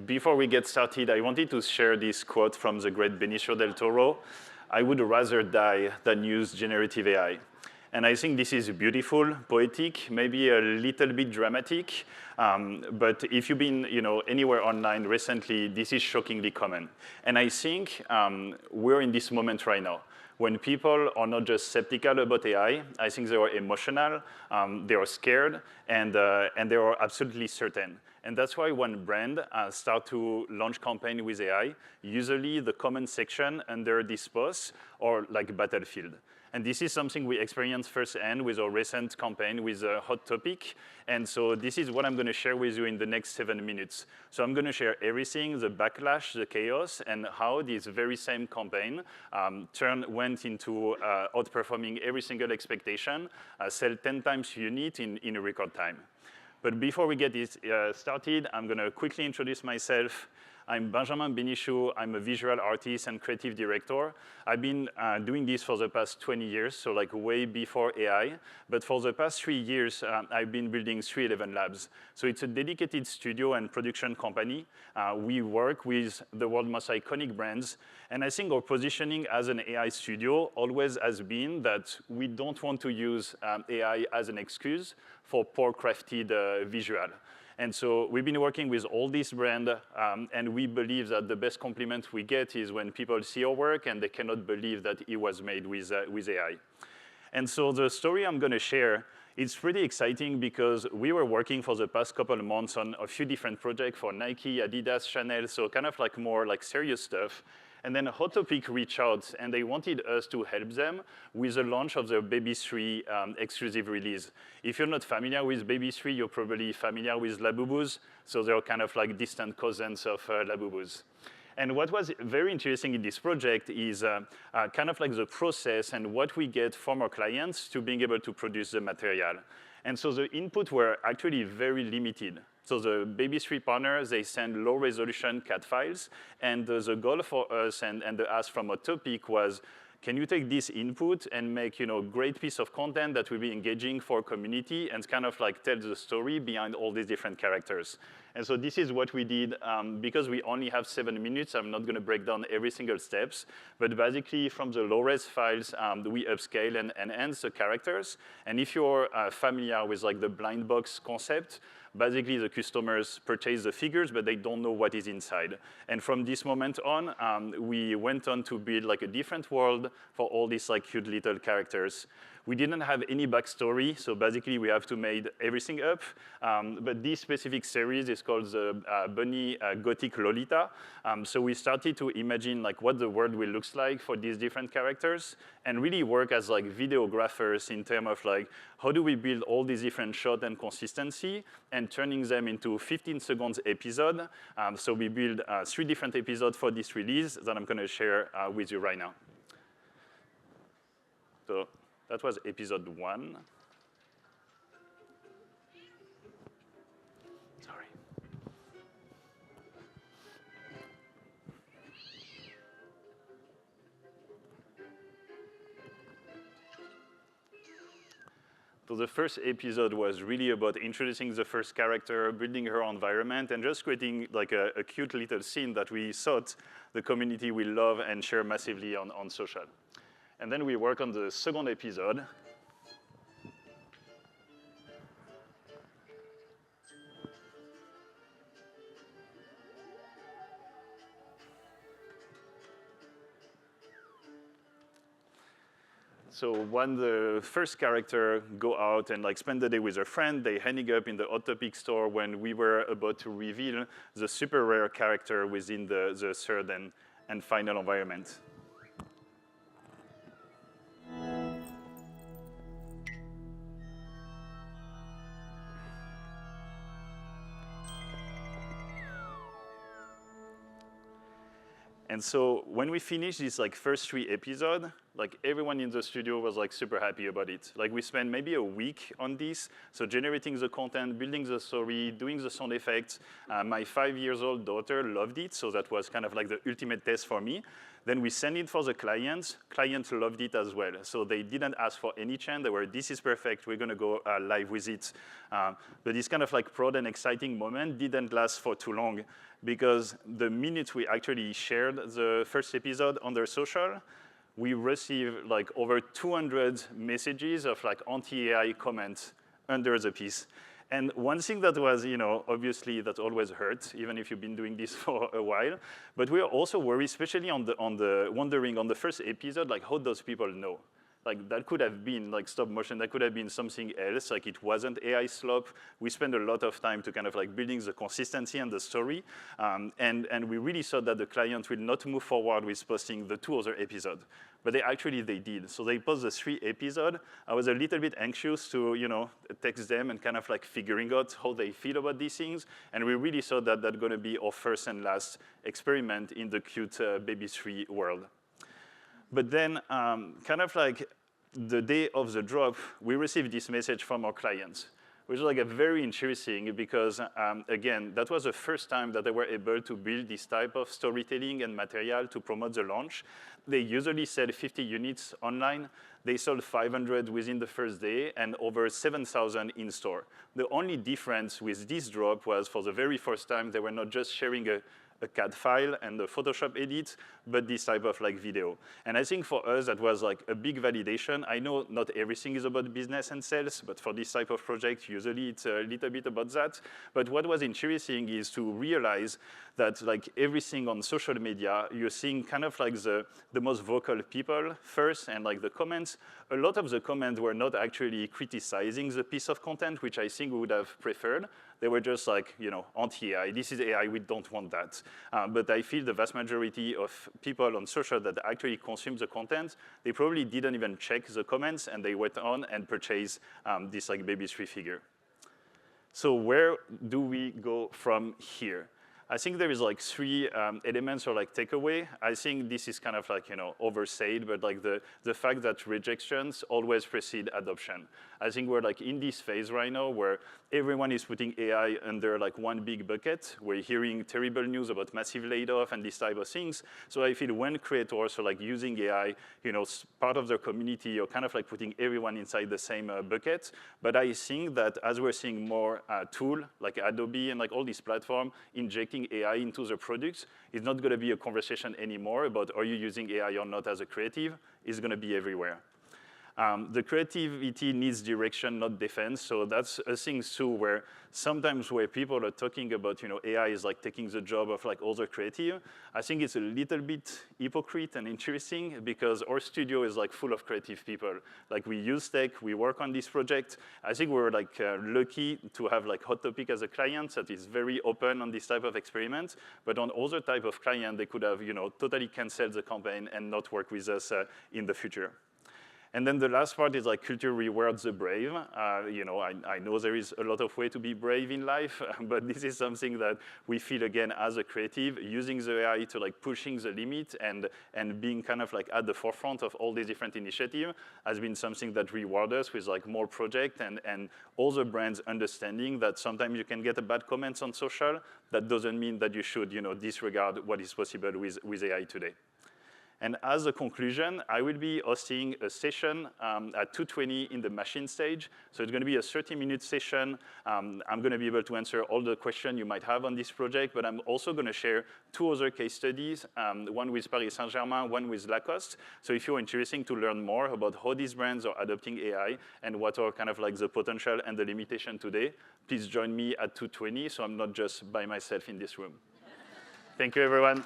before we get started, I wanted to share this quote from the great Benichou del Toro. I would rather die than use generative AI. And I think this is beautiful, poetic, maybe a little bit dramatic. But if you've been anywhere online recently, this is shockingly common. And I think we're in this moment right now when people are not just skeptical about AI, I think they are emotional, they are scared, and they are absolutely certain. And that's why when brands start to launch campaign with AI, usually the comment section under this post are like battlefield. And this is something we experienced firsthand with our recent campaign with a hot topic. And so this is what I'm going to share with you in the next 7 minutes. So I'm going to share everything, the backlash, the chaos, and how this very same campaign went into outperforming every single expectation, sell 10 times unit in a record time. But before we get this started, I'm going to quickly introduce myself. I'm Benjamin Benichou. I'm a visual artist and creative director. I've been doing this for the past 20 years, so like way before AI. But for the past 3 years, I've been building 311 Labs. So it's a dedicated studio and production company. We work with the world's most iconic brands. And I think our positioning as an AI studio always has been that we don't want to use AI as an excuse for poor crafted visual. And so we've been working with all these brands, and we believe that the best compliment we get is when people see our work and they cannot believe that it was made with AI. And so the story I'm going to share, it's pretty exciting because we were working for the past couple of months on a few different projects for Nike, Adidas, Chanel, so kind of like more like serious stuff. And then Hot Topic reached out, and they wanted us to help them with the launch of their Baby 3 exclusive release. If you're not familiar with Baby 3, you're probably familiar with Labubus, so they're kind of like distant cousins of Labubus. And what was very interesting in this project is kind of like the process and what we get from our clients to being able to produce the material. And so the input were actually very limited. So the Baby 3 partners, they send low-resolution CAD files, and the goal for us and the ask from a topic was, can you take this input and make great piece of content that will be engaging for community and kind of like tell the story behind all these different characters? And so this is what we did. Because we only have 7 minutes, I'm not going to break down every single steps. But basically, from the low-res files, we upscale and enhance the characters. And if you're familiar with like the blind box concept, basically, the customers purchase the figures, but they don't know what is inside. And from this moment on, we went on to build like a different world for all these like cute little characters. We didn't have any backstory, so basically we have to make everything up. But this specific series is called the Bunny Gothic Lolita. So we started to imagine like what the world will look like for these different characters, and really work as like videographers in terms of like how do we build all these different shots and consistency, and turning them into 15 seconds episode. So we build 3 different episodes for this release that I'm going to share with you right now. So that was episode 1. Sorry. So the first episode was really about introducing the first character, building her environment, and just creating like a cute little scene that we thought the community will love and share massively on social. And then we work on the second episode. So when the first character go out and like spend the day with her friend, they hanging up in the Hot Topic store when we were about to reveal the super rare character within the third and final environment. And so when we finish these like first 3 episodes, Like everyone in the studio was like super happy about it. Like we spent maybe a week on this. So generating the content, building the story, doing the sound effects. My 5-year-old daughter loved it. So that was kind of like the ultimate test for me. Then we sent it for the clients. Clients loved it as well. So they didn't ask for any change. They were, this is perfect. We're going to go live with it. But this kind of like proud and exciting moment didn't last for too long because the minute we actually shared the first episode on their social, we received like over 200 messages of like anti-AI comments under the piece. And one thing that was, obviously that always hurts, even if you've been doing this for a while. But we are also worried, especially wondering on the first episode, like how those people know? Like that could have been like stop motion, that could have been something else, like it wasn't AI slop. We spent a lot of time to kind of like building the consistency and the story. And we really thought that the client will not move forward with posting the 2 other episodes. But they did. So they posted the 3 episodes. I was a little bit anxious to, text them and kind of like figuring out how they feel about these things. And we really thought that that's going to be our first and last experiment in the cute baby 3 world. But then, kind of like the day of the drop, we received this message from our clients, which was like a very interesting because, again, that was the first time that they were able to build this type of storytelling and material to promote the launch. They usually sell 50 units online. They sold 500 within the first day and over 7,000 in store. The only difference with this drop was for the very first time, they were not just sharing a CAD file and a Photoshop edit, but this type of like video. And I think for us, that was like a big validation. I know not everything is about business and sales, but for this type of project, usually it's a little bit about that. But what was interesting is to realize that like everything on social media, you're seeing kind of like the most vocal people first and like the comments. A lot of the comments were not actually criticizing the piece of content, which I think we would have preferred. They were just like, anti-AI. This is AI, we don't want that. But I feel the vast majority of people on social that actually consume the content, they probably didn't even check the comments and they went on and purchased this like baby 3 figure. So where do we go from here? I think there is like 3 elements or like takeaway. I think this is kind of like, oversaid, but like the fact that rejections always precede adoption. I think we're like in this phase right now where everyone is putting AI under like one big bucket. We're hearing terrible news about massive layoff and this type of things. So I feel when creators are like using AI, part of their community, you're kind of like putting everyone inside the same bucket. But I think that as we're seeing more tool like Adobe and like all these platforms injecting AI into the products, it's not going to be a conversation anymore about are you using AI or not as a creative. It's going to be everywhere. The creativity needs direction, not defense. So that's a thing too where sometimes where people are talking about, AI is like taking the job of like other creative. I think it's a little bit hypocrite and interesting because our studio is like full of creative people. Like we use tech, we work on this project. I think we're like lucky to have like Hot Topic as a client that is very open on this type of experiment. But on other type of client, they could have, totally canceled the campaign and not work with us in the future. And then the last part is like culture rewards the brave. I know there is a lot of way to be brave in life, but this is something that we feel again as a creative, using the AI to like pushing the limit and being kind of like at the forefront of all these different initiatives has been something that rewards us with like more project and all the brands understanding that sometimes you can get a bad comments on social. That doesn't mean that you should disregard what is possible with AI today. And as a conclusion, I will be hosting a session at 2:20 in the machine stage. So it's going to be a 30-minute session. I'm going to be able to answer all the questions you might have on this project, but I'm also going to share 2 other case studies, one with Paris Saint-Germain, one with Lacoste. So if you're interested to learn more about how these brands are adopting AI and what are kind of like the potential and the limitation today, please join me at 2:20 so I'm not just by myself in this room. Thank you, everyone.